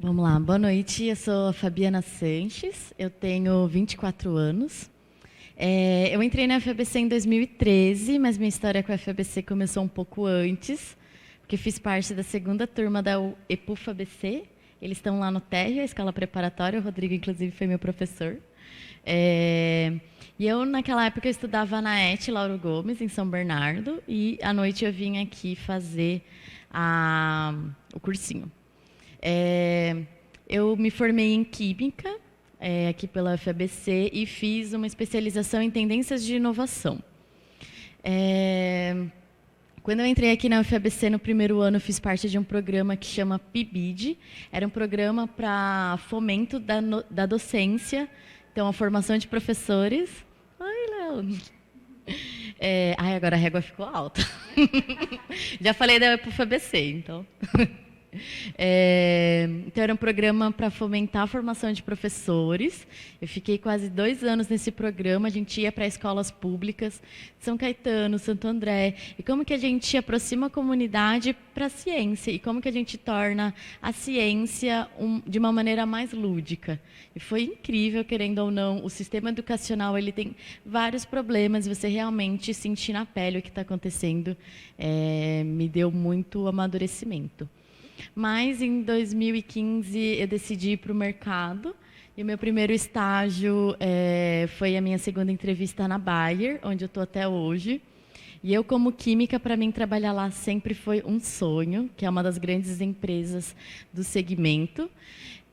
Vamos lá, boa noite, eu sou a Fabiana Sanches, eu tenho 24 anos. Eu entrei na FABC em 2013, mas minha história com a FABC começou um pouco antes, porque fiz parte da segunda turma da EPUFABC. Eles estão lá no térreo, a escola preparatória, o Rodrigo, inclusive, foi meu professor. E eu, naquela época, eu estudava na ET Lauro Gomes, em São Bernardo, e à noite eu vim aqui fazer o cursinho. Eu me formei em Química, aqui pela FABC, e fiz uma especialização em tendências de inovação. Quando eu entrei aqui na UFABC no primeiro ano, eu fiz parte de um programa que chama PIBID. Era um programa para fomento da docência, então a formação de professores. Ai, Léo. Agora a régua ficou alta. Já falei da UFABC, então. Então, era um programa para fomentar a formação de professores. Eu fiquei quase 2 anos nesse programa. A gente ia para escolas públicas, São Caetano, Santo André. E como que a gente aproxima a comunidade para a ciência? E como que a gente torna a ciência de uma maneira mais lúdica? E foi incrível, querendo ou não. O sistema educacional ele tem vários problemas. Você realmente sentir na pele o que está acontecendo me deu muito amadurecimento. Mas, em 2015, eu decidi ir para o mercado. E o meu primeiro estágio foi a minha segunda entrevista na Bayer, onde eu estou até hoje. E eu, como química, para mim, trabalhar lá sempre foi um sonho, que é uma das grandes empresas do segmento.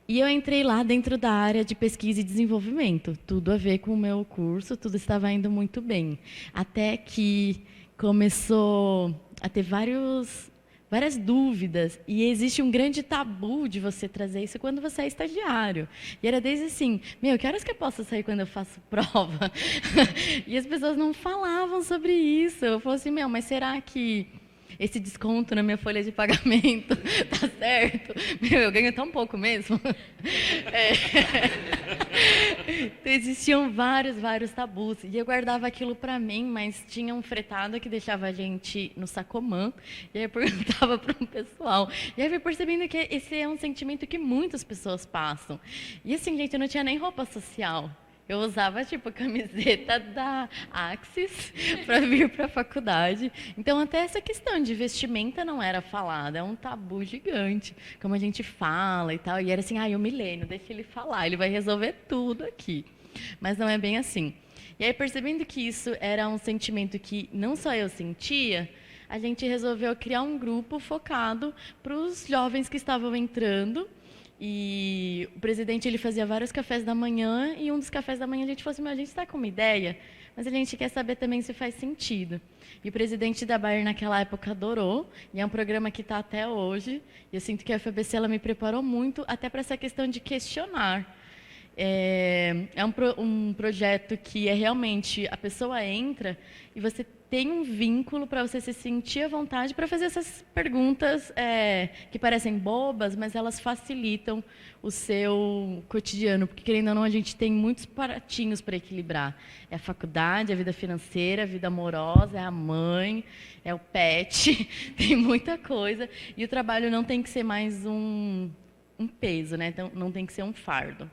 E eu entrei lá dentro da área de pesquisa e desenvolvimento. Tudo a ver com o meu curso, tudo estava indo muito bem. Até que começou a ter várias dúvidas, e existe um grande tabu de você trazer isso quando você é estagiário. E era desde assim, que horas que eu posso sair quando eu faço prova? E as pessoas não falavam sobre isso. Eu falei assim, mas será que esse desconto na minha folha de pagamento tá certo? Eu ganho tão pouco mesmo. Então, existiam vários tabus. E eu guardava aquilo para mim, mas tinha um fretado que deixava a gente no Sacomã. E aí eu perguntava para um pessoal. E aí eu fui percebendo que esse é um sentimento que muitas pessoas passam. E assim, gente, eu não tinha nem roupa social. Eu usava, tipo, a camiseta da Axis para vir para a faculdade. Então, até essa questão de vestimenta não era falada. É um tabu gigante, como a gente fala e tal. E era assim, o Milênio, deixa ele falar, ele vai resolver tudo aqui. Mas não é bem assim. E aí, percebendo que isso era um sentimento que não só eu sentia, a gente resolveu criar um grupo focado para os jovens que estavam entrando. E o presidente ele fazia vários cafés da manhã, e um dos cafés da manhã a gente falou assim, a gente está com uma ideia, mas a gente quer saber também se faz sentido. E o presidente da Bayer naquela época adorou, e é um programa que está até hoje. E eu sinto que a FABC ela me preparou muito até para essa questão de questionar. É um projeto que realmente a pessoa entra e você tem um vínculo para você se sentir à vontade para fazer essas perguntas que parecem bobas, mas elas facilitam o seu cotidiano, porque, querendo ou não, a gente tem muitos pratinhos para equilibrar. É a faculdade, a vida financeira, a vida amorosa, é a mãe, é o pet, tem muita coisa. E o trabalho não tem que ser mais um peso, né? Então, não tem que ser um fardo.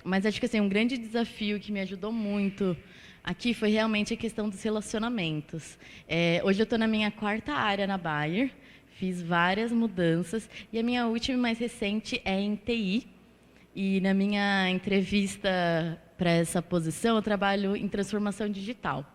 Mas acho que assim, um grande desafio que me ajudou muito aqui foi realmente a questão dos relacionamentos. Hoje eu estou na minha 4ª área na Bayer, fiz várias mudanças, e a minha última e mais recente é em TI. E na minha entrevista para essa posição, eu trabalho em transformação digital.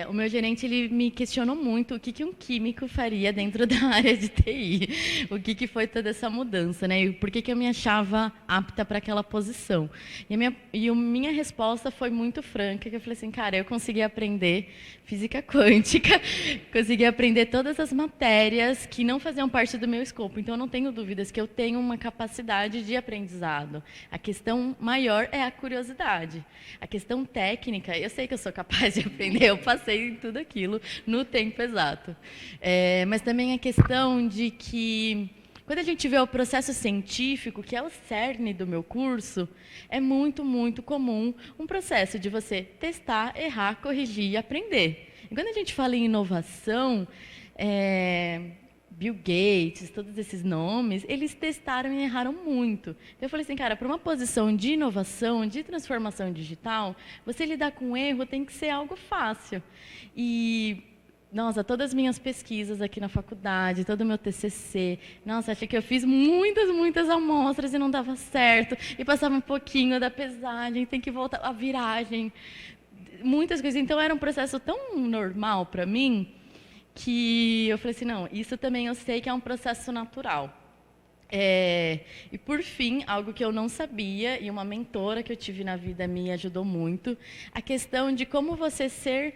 O meu gerente ele me questionou muito o que um químico faria dentro da área de TI, o que foi toda essa mudança, né? E por que eu me achava apta para aquela posição. E a minha resposta foi muito franca, que eu falei assim, cara, eu consegui aprender física quântica, consegui aprender todas as matérias que não faziam parte do meu escopo, então eu não tenho dúvidas que eu tenho uma capacidade de aprendizado. A questão maior é a curiosidade. A questão técnica, eu sei que eu sou capaz de aprender, eu passei em tudo aquilo no tempo exato. Mas também a questão de que, quando a gente vê o processo científico, que é o cerne do meu curso, é muito, muito comum um processo de você testar, errar, corrigir e aprender. E quando a gente fala em inovação, Bill Gates, todos esses nomes, eles testaram e erraram muito. Então, eu falei assim, cara, para uma posição de inovação, de transformação digital, você lidar com erro tem que ser algo fácil. E nossa, todas as minhas pesquisas aqui na faculdade, todo o meu TCC, nossa, achei que eu fiz muitas amostras e não dava certo, e passava um pouquinho da pesagem, tem que voltar a viragem, muitas coisas. Então, era um processo tão normal para mim, que eu falei assim, não, isso também eu sei que é um processo natural. E, por fim, algo que eu não sabia, e uma mentora que eu tive na vida me ajudou muito, a questão de como você ser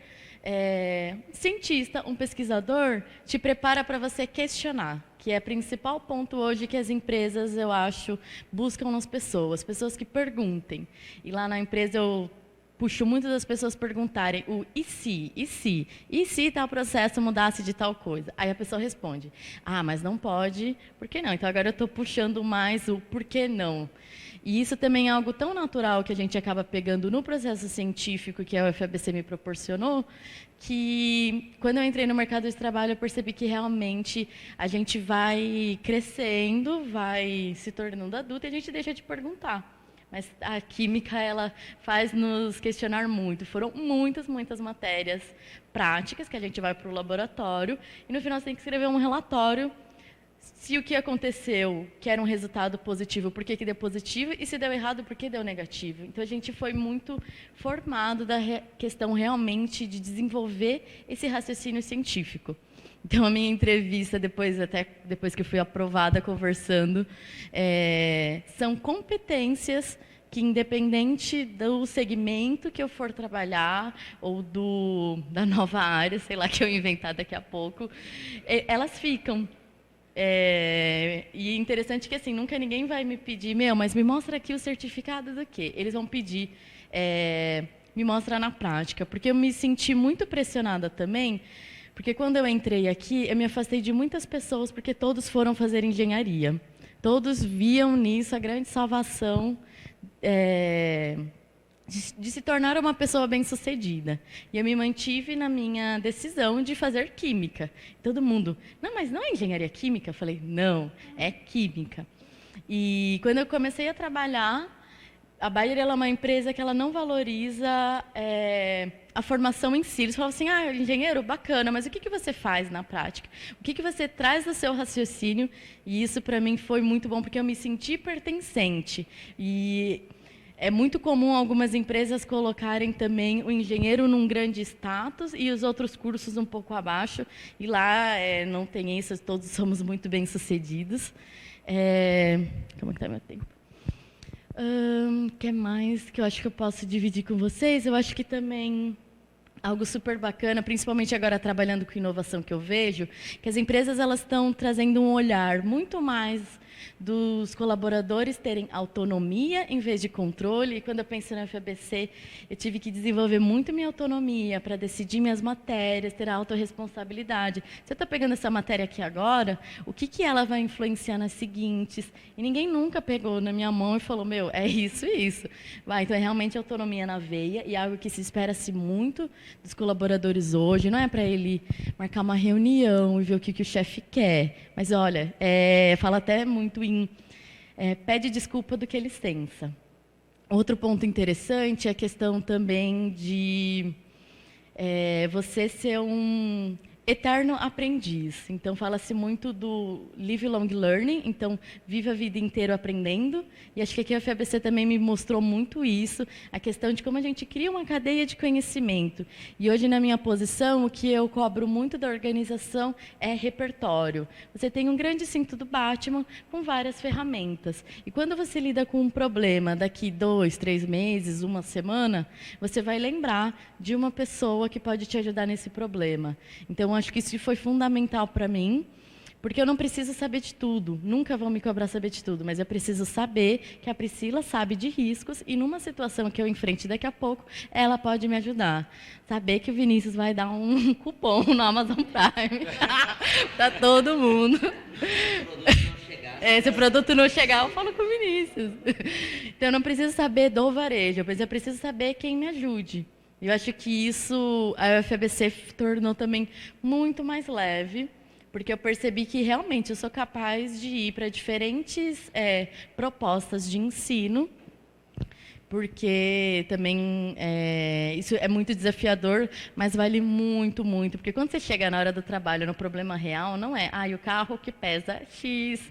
cientista, um pesquisador, te prepara para você questionar, que é o principal ponto hoje que as empresas, eu acho, buscam nas pessoas que perguntem. E lá na empresa eu puxo muito das pessoas perguntarem o e se tal processo mudasse de tal coisa? Aí a pessoa responde, mas não pode, por que não? Então agora eu estou puxando mais o por que não. E isso também é algo tão natural que a gente acaba pegando no processo científico que a UFABC me proporcionou, que quando eu entrei no mercado de trabalho eu percebi que realmente a gente vai crescendo, vai se tornando adulto e a gente deixa de perguntar. Mas a química, ela faz nos questionar muito. Foram muitas matérias práticas que a gente vai para o laboratório e no final você tem que escrever um relatório se o que aconteceu, que era um resultado positivo, por que deu positivo, e se deu errado, por que deu negativo. Então, a gente foi muito formado da questão realmente de desenvolver esse raciocínio científico. Então, a minha entrevista, depois que eu fui aprovada conversando, são competências que, independente do segmento que eu for trabalhar, ou da nova área, sei lá, que eu inventar daqui a pouco, elas ficam. E interessante que assim, nunca ninguém vai me pedir, mas me mostra aqui o certificado do quê? Eles vão pedir, me mostra na prática, porque eu me senti muito pressionada também, porque quando eu entrei aqui, eu me afastei de muitas pessoas, porque todos foram fazer engenharia. Todos viam nisso a grande salvação de se tornar uma pessoa bem-sucedida. E eu me mantive na minha decisão de fazer química. Todo mundo, não, mas não é engenharia química? Eu falei, não, é química. E quando eu comecei a trabalhar, a Bayer é uma empresa que ela não valoriza a formação em si. Eles falam assim, engenheiro, bacana, mas o que você faz na prática? O que você traz do seu raciocínio? E isso, para mim, foi muito bom, porque eu me senti pertencente. E é muito comum algumas empresas colocarem também o engenheiro num grande status e os outros cursos um pouco abaixo. E lá não tem isso, todos somos muito bem-sucedidos. Como é que está meu tempo? Que mais que eu acho que eu posso dividir com vocês? Eu acho que também algo super bacana, principalmente agora trabalhando com inovação que eu vejo, que as empresas elas estão trazendo um olhar muito mais dos colaboradores terem autonomia em vez de controle. E quando eu penso na FABC, eu tive que desenvolver muito minha autonomia para decidir minhas matérias, ter a autorresponsabilidade. Você está pegando essa matéria aqui agora, o que ela vai influenciar nas seguintes? E ninguém nunca pegou na minha mão e falou, é isso e isso. Então, é realmente autonomia na veia e algo que se espera-se muito dos colaboradores hoje. Não é para ele marcar uma reunião e ver o que o chefe quer. Mas, olha, fala até muito em pede desculpa do que licença. Outro ponto interessante é a questão também de você ser um eterno aprendiz. Então, fala-se muito do lifelong learning, então, vive a vida inteira aprendendo. E acho que aqui a FABC também me mostrou muito isso, a questão de como a gente cria uma cadeia de conhecimento. E hoje, na minha posição, o que eu cobro muito da organização é repertório. Você tem um grande cinto do Batman com várias ferramentas. E quando você lida com um problema daqui 2, 3 meses, uma semana, você vai lembrar de uma pessoa que pode te ajudar nesse problema. Então, acho que isso foi fundamental para mim, porque eu não preciso saber de tudo. Nunca vão me cobrar saber de tudo, mas eu preciso saber que a Priscila sabe de riscos e numa situação que eu enfrente daqui a pouco, ela pode me ajudar. Saber que o Vinícius vai dar um cupom no Amazon Prime para todo mundo. Se o produto não chegar, eu falo com o Vinícius. Então, eu não preciso saber do varejo, eu preciso saber quem me ajude. Eu acho que isso a UFABC tornou também muito mais leve, porque eu percebi que realmente eu sou capaz de ir para diferentes propostas de ensino, porque também isso é muito desafiador, mas vale muito, muito. Porque quando você chega na hora do trabalho, no problema real, não é, o carro que pesa X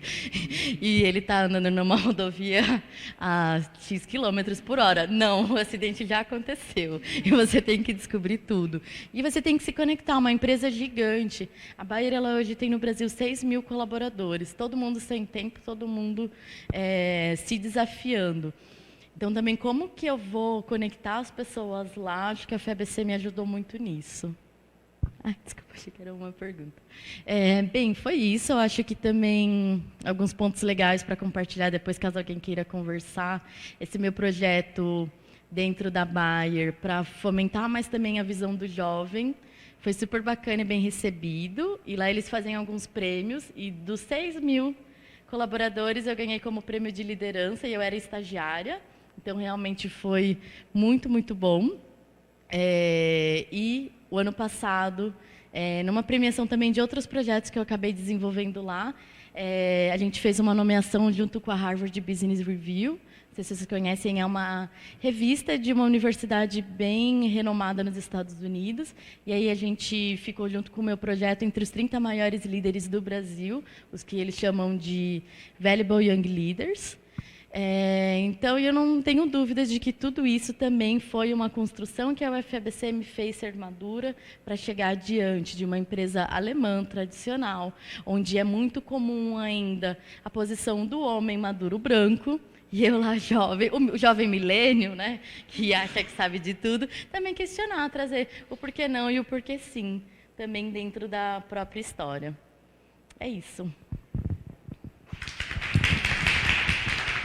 e ele está andando numa rodovia a X quilômetros por hora. Não, o acidente já aconteceu e você tem que descobrir tudo. E você tem que se conectar, uma empresa gigante. A Bayer, ela hoje tem no Brasil 6.000 colaboradores, todo mundo sem tempo, todo mundo se desafiando. Então, também, como que eu vou conectar as pessoas lá? Acho que a FEBC me ajudou muito nisso. Desculpa, achei que era uma pergunta. Bem, foi isso. Eu acho que também alguns pontos legais para compartilhar depois, caso alguém queira conversar. Esse meu projeto dentro da Bayer, para fomentar mais também a visão do jovem, foi super bacana e bem recebido. E lá eles fazem alguns prêmios, e dos 6.000 colaboradores, eu ganhei como prêmio de liderança, e eu era estagiária. Então, realmente foi muito, muito bom. E o ano passado, numa premiação também de outros projetos que eu acabei desenvolvendo lá, a gente fez uma nomeação junto com a Harvard Business Review. Não sei se vocês conhecem, é uma revista de uma universidade bem renomada nos Estados Unidos. E aí a gente ficou junto com o meu projeto entre os 30 maiores líderes do Brasil, os que eles chamam de Valuable Young Leaders. Então, eu não tenho dúvidas de que tudo isso também foi uma construção que a UFABC me fez ser madura para chegar adiante de uma empresa alemã tradicional, onde é muito comum ainda a posição do homem maduro branco, e eu lá jovem, o jovem milênio, né, que acha que sabe de tudo, também questionar, trazer o porquê não e o porquê sim, também dentro da própria história. É isso.